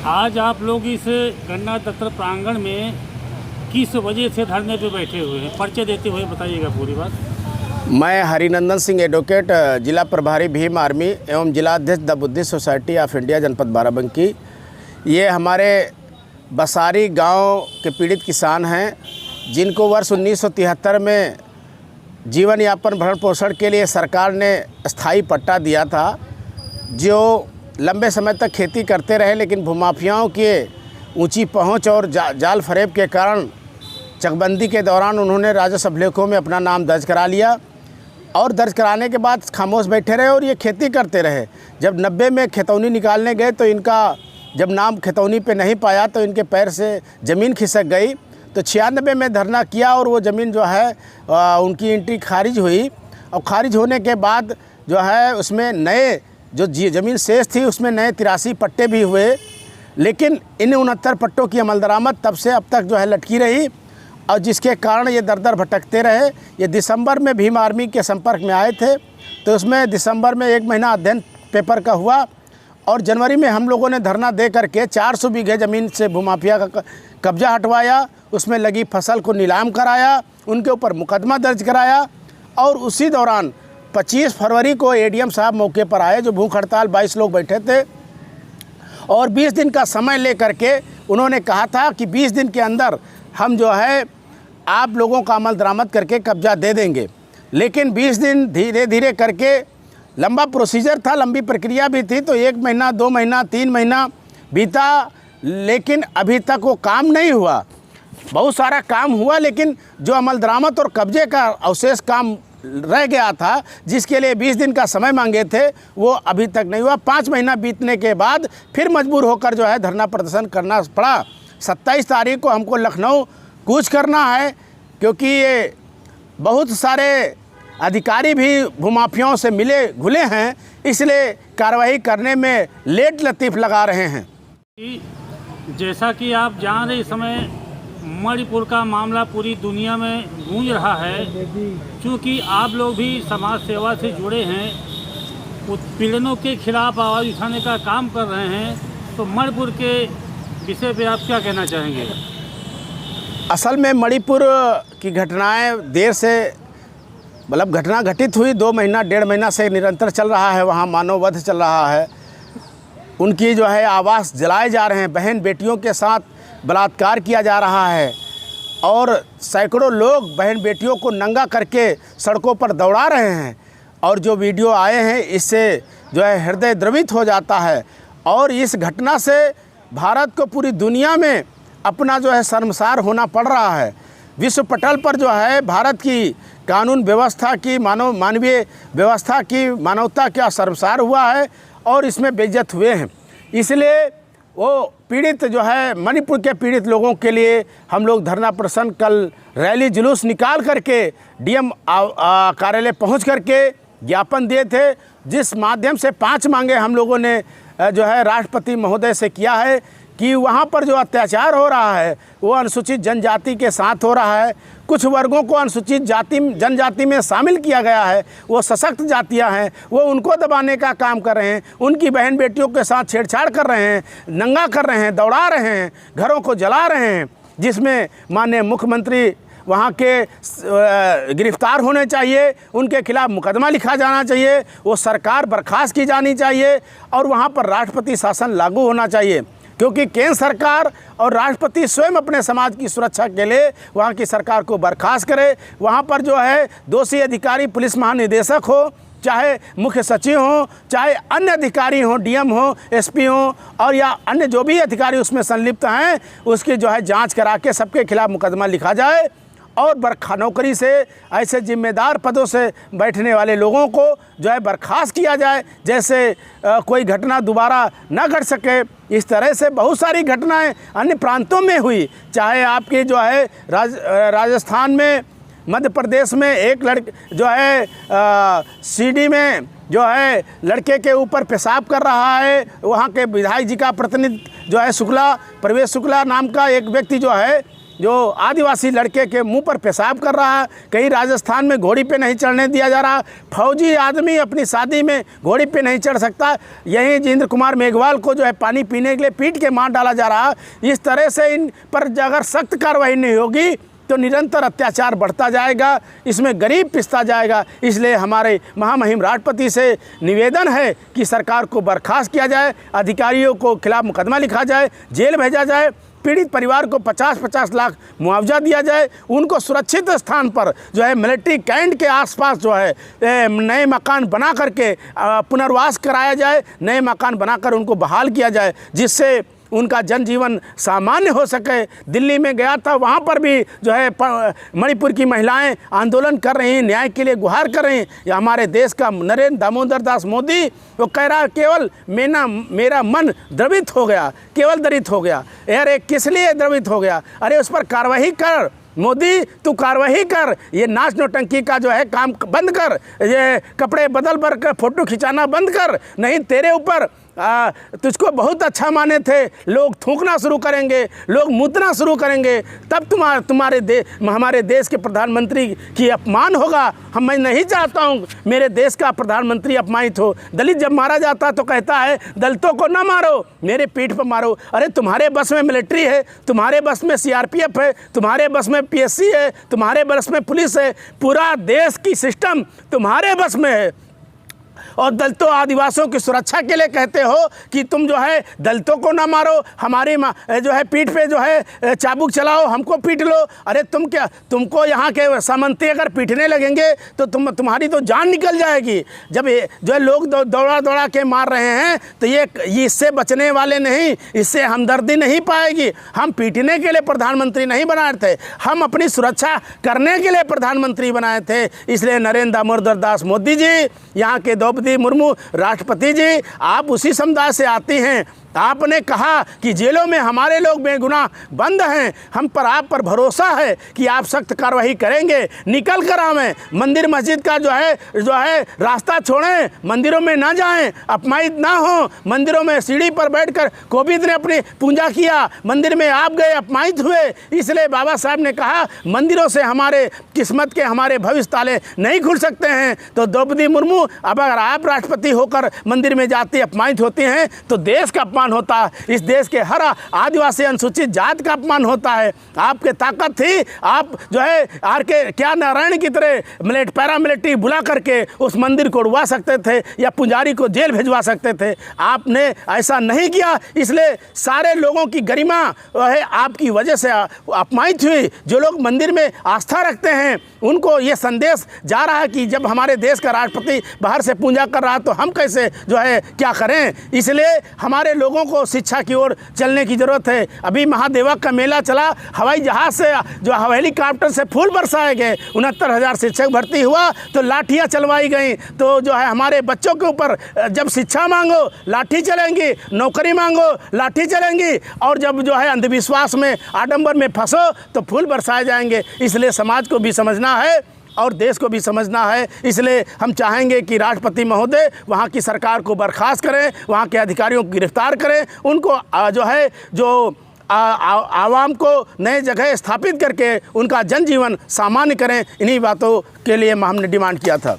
आज आप लोग इस गन्ना दफ्तर प्रांगण में किस वजह से धरने पे बैठे हुए हैं? परिचय देते हुए बताइएगा पूरी बात। मैं हरिनंदन सिंह एडवोकेट, जिला प्रभारी भीम आर्मी एवं जिला अध्यक्ष the Buddhist society of India जनपद बाराबंकी। ये हमारे बसारी गांव के पीड़ित किसान हैं जिनको वर्ष 1973 में जीवन यापन भरण पोषण के लिए सरकार ने स्थायी पट्टा दिया था, जो लंबे समय तक खेती करते रहे, लेकिन भूमाफियाओं के ऊंची पहुंच और जाल फरेब के कारण चकबंदी के दौरान उन्होंने राजस्व अभिलेखों में अपना नाम दर्ज करा लिया और दर्ज कराने के बाद खामोश बैठे रहे और ये खेती करते रहे। जब 90 में खेतौनी निकालने गए तो इनका जब नाम खेतौनी पे नहीं पाया तो इनके पैर से ज़मीन खिसक गई। तो 96 में धरना किया और वो ज़मीन जो है उनकी एंट्री खारिज हुई और खारिज होने के बाद जो है उसमें नए जो ज़मीन शेष थी उसमें नए 83 पट्टे भी हुए, लेकिन इन 69 पट्टों की अमल दरामद तब से अब तक जो है लटकी रही और जिसके कारण ये दर दर भटकते रहे। ये दिसंबर में भीम आर्मी के संपर्क में आए थे तो उसमें दिसंबर में 1 महीना अध्ययन पेपर का हुआ और जनवरी में हम लोगों ने धरना दे करके 400 बीघे ज़मीन से भूमाफिया का कब्जा हटवाया, उसमें लगी फसल को नीलाम कराया, उनके ऊपर मुकदमा दर्ज कराया और उसी दौरान 25 फरवरी को एडीएम साहब मौके पर आए, जो भूख हड़ताल 22 लोग बैठे थे और 20 दिन का समय ले करके उन्होंने कहा था कि 20 दिन के अंदर हम जो है आप लोगों का अमल दरामद करके कब्जा दे देंगे। लेकिन 20 दिन धीरे धीरे करके लंबा प्रोसीजर था, लंबी प्रक्रिया भी थी, तो 1 महीना 2 महीना 3 महीना बीता, लेकिन अभी तक वो काम नहीं हुआ। बहुत सारा काम हुआ लेकिन जो अमल दरामद और कब्जे का अवशेष काम रह गया था, जिसके लिए 20 दिन का समय मांगे थे, वो अभी तक नहीं हुआ। 5 महीना बीतने के बाद फिर मजबूर होकर जो है धरना प्रदर्शन करना पड़ा। 27 तारीख को हमको लखनऊ कूच करना है क्योंकि ये बहुत सारे अधिकारी भी भूमाफियाओं से मिले घुले हैं, इसलिए कार्रवाई करने में लेट लतीफ़ लगा रहे हैं। जैसा कि आप जान रहे, इस समय मणिपुर का मामला पूरी दुनिया में गूंज रहा है। क्योंकि आप लोग भी समाज सेवा से जुड़े हैं, उत्पीड़नों के खिलाफ आवाज़ उठाने का काम कर रहे हैं, तो मणिपुर के विषय पे आप क्या कहना चाहेंगे? असल में मणिपुर की घटनाएं देर से मतलब घटना घटित हुई 2 महीना 1.5 महीना से निरंतर चल रहा है, वहाँ मानववध चल रहा है। उनकी जो है आवास जलाए जा रहे हैं, बहन बेटियों के साथ बलात्कार किया जा रहा है और सैकड़ों लोग बहन बेटियों को नंगा करके सड़कों पर दौड़ा रहे हैं। और जो वीडियो आए हैं इससे जो है हृदय द्रवित हो जाता है और इस घटना से भारत को पूरी दुनिया में अपना जो है शर्मसार होना पड़ रहा है। विश्व पटल पर जो है भारत की कानून व्यवस्था की मानवीय व्यवस्था की मानवता का शर्मसार हुआ है और इसमें बेइज्जत हुए हैं। इसलिए वो पीड़ित जो है मणिपुर के पीड़ित लोगों के लिए हम लोग धरना प्रदर्शन कल रैली जुलूस निकाल करके डीएम कार्यालय पहुंच करके ज्ञापन दिए थे, जिस माध्यम से 5 मांगे हम लोगों ने जो है राष्ट्रपति महोदय से किया है कि वहाँ पर जो अत्याचार हो रहा है वो अनुसूचित जनजाति के साथ हो रहा है। कुछ वर्गों को अनुसूचित जनजाति में शामिल किया गया है, वो सशक्त जातियां हैं, वो उनको दबाने का काम कर रहे हैं, उनकी बहन बेटियों के साथ छेड़छाड़ कर रहे हैं, नंगा कर रहे हैं, दौड़ा रहे हैं, घरों को जला रहे हैं, जिसमें माननीय मुख्यमंत्री वहाँ के गिरफ्तार होने चाहिए, उनके खिलाफ मुकदमा लिखा जाना चाहिए, वो सरकार बर्खास्त की जानी चाहिए और वहाँ पर राष्ट्रपति शासन लागू होना चाहिए। क्योंकि केंद्र सरकार और राष्ट्रपति स्वयं अपने समाज की सुरक्षा के लिए वहाँ की सरकार को बर्खास्त करे। वहाँ पर जो है दोषी अधिकारी पुलिस महानिदेशक हो, चाहे मुख्य सचिव हो, चाहे अन्य अधिकारी हो, डीएम हो, एसपी हो और या अन्य जो भी अधिकारी उसमें संलिप्त हैं, उसकी जो है जांच करा के सबके खिलाफ मुकदमा लिखा जाए और नौकरी से ऐसे जिम्मेदार पदों से बैठने वाले लोगों को जो है बर्खास्त किया जाए, जैसे कोई घटना दोबारा न घट सके। इस तरह से बहुत सारी घटनाएं अन्य प्रांतों में हुई, चाहे आपके जो है राजस्थान में, मध्य प्रदेश में एक लड़के जो है सीडी में जो है लड़के के ऊपर पेशाब कर रहा है, वहाँ के विधायक जी का प्रतिनिधि जो है शुक्ला, प्रवेश शुक्ला नाम का एक व्यक्ति जो है जो आदिवासी लड़के के मुंह पर पेशाब कर रहा है। कहीं राजस्थान में घोड़ी पे नहीं चढ़ने दिया जा रहा। फौजी आदमी अपनी शादी में घोड़ी पे नहीं चढ़ सकता। यहीं जितेंद्र कुमार मेघवाल को जो है पानी पीने के लिए पीट के मार डाला जा रहा। इस तरह से इन पर अगर सख्त कार्रवाई नहीं होगी तो निरंतर अत्याचार बढ़ता जाएगा, इसमें गरीब पिसता जाएगा। इसलिए हमारे महामहिम राष्ट्रपति से निवेदन है कि सरकार को बर्खास्त किया जाए, अधिकारियों को खिलाफ मुकदमा लिखा जाए, जेल भेजा जाए, पीड़ित परिवार को 50-50 लाख मुआवजा दिया जाए, उनको सुरक्षित स्थान पर जो है मिलिट्री कैंट के आसपास जो है नए मकान बना करके पुनर्वास कराया जाए, नए मकान बनाकर उनको बहाल किया जाए, जिससे उनका जनजीवन सामान्य हो सके। दिल्ली में गया था, वहाँ पर भी जो है मणिपुर की महिलाएं आंदोलन कर रही हैं, न्याय के लिए गुहार कर रही हैं। या हमारे देश का नरेंद्र दामोदर दास मोदी वो कह रहा है केवल मेरा मन द्रवित हो गया, केवल द्रवित हो गया। अरे किस लिए द्रवित हो गया? अरे उस पर कार्रवाई कर मोदी, तू कार्रवाई कर। ये नाच नौटंकी का जो है काम बंद कर, ये कपड़े बदल कर फोटो खिंचाना बंद कर। नहीं तेरे ऊपर तुझको बहुत अच्छा माने थे, लोग थूकना शुरू करेंगे, लोग मूतना शुरू करेंगे, तब हमारे देश के प्रधानमंत्री की अपमान होगा। मैं नहीं चाहता हूँ मेरे देश का प्रधानमंत्री अपमानित हो। दलित जब मारा जाता तो कहता है दलितों को ना मारो, मेरे पीठ पर मारो। अरे तुम्हारे बस में मिलिट्री है, तुम्हारे बस में CRPF है, तुम्हारे बस में PSC है, तुम्हारे बस में पुलिस है, पूरा देश की सिस्टम तुम्हारे बस में है। और दलितों आदिवासियों की सुरक्षा के लिए कहते हो कि तुम जो है दलितों को ना मारो, हमारी जो है पीठ पे जो है चाबुक चलाओ, हमको पीट लो। अरे तुमको यहाँ के सामंती अगर पीटने लगेंगे तो तुम्हारी तो जान निकल जाएगी। जब जो है लोग दौड़ा के मार रहे हैं तो ये इससे बचने वाले नहीं, इससे हमदर्दी नहीं पाएगी। हम पीटने के लिए प्रधानमंत्री नहीं बनाए थे, हम अपनी सुरक्षा करने के लिए प्रधानमंत्री बनाए थे। इसलिए नरेंद्र दामोदर दास मोदी जी, यहाँ के द्रौपदी मुर्मू राष्ट्रपति जी, आप उसी समुदाय से आती हैं। आपने कहा कि जेलों में हमारे लोग बेगुनाह बंद हैं, हम पर आप पर भरोसा है कि आप सख्त कार्रवाई करेंगे। निकल कर आवें, मंदिर मस्जिद का जो है रास्ता छोड़ें, मंदिरों में ना जाएं, अपमानित ना हो। मंदिरों में सीढ़ी पर बैठकर कोविंद ने अपनी पूजा किया, मंदिर में आप गए, अपमानित हुए। इसलिए बाबा साहब ने कहा मंदिरों से हमारे किस्मत के, हमारे भविष्य ताले नहीं खुल सकते हैं। तो द्रौपदी मुर्मू, अब अगर आप राष्ट्रपति होकर मंदिर में जाती अपमानित होती हैं तो देश का होता है, इस देश के हर आदिवासी अनुसूचित जात का अपमान होता है। आपके ताकत थी, आप जो है क्या नारायण की तरह पैरामिलिट्री बुला करके उस मंदिर को उड़वा सकते थे या पुजारी को जेल भिजवा सकते थे। आपने ऐसा नहीं किया, इसलिए सारे लोगों की गरिमा है आपकी वजह से अपमानित हुई। जो लोग मंदिर में आस्था रखते हैं उनको ये संदेश जा रहा है कि जब हमारे देश का राष्ट्रपति बाहर से पूजा कर रहा है तो हम कैसे जो है क्या करें। इसलिए हमारे लोगों को शिक्षा की ओर चलने की जरूरत है। अभी महादेवा का मेला चला, हवाई जहाज से जो हेलीकॉप्टर से फूल बरसाए गए, 69,000 शिक्षक भर्ती हुआ तो लाठियां चलवाई गई। तो जो है हमारे बच्चों के ऊपर जब शिक्षा मांगो लाठी चलेंगी, नौकरी मांगो लाठी चलेंगी, और जब जो है अंधविश्वास में आडंबर में फंसो तो फूल बरसाए जाएंगे। इसलिए समाज को भी समझना है और देश को भी समझना है। इसलिए हम चाहेंगे कि राष्ट्रपति महोदय वहाँ की सरकार को बर्खास्त करें, वहाँ के अधिकारियों को गिरफ्तार करें, उनको जो आवाम को नए जगह स्थापित करके उनका जनजीवन सामान्य करें। इन्हीं बातों के लिए हमने डिमांड किया था।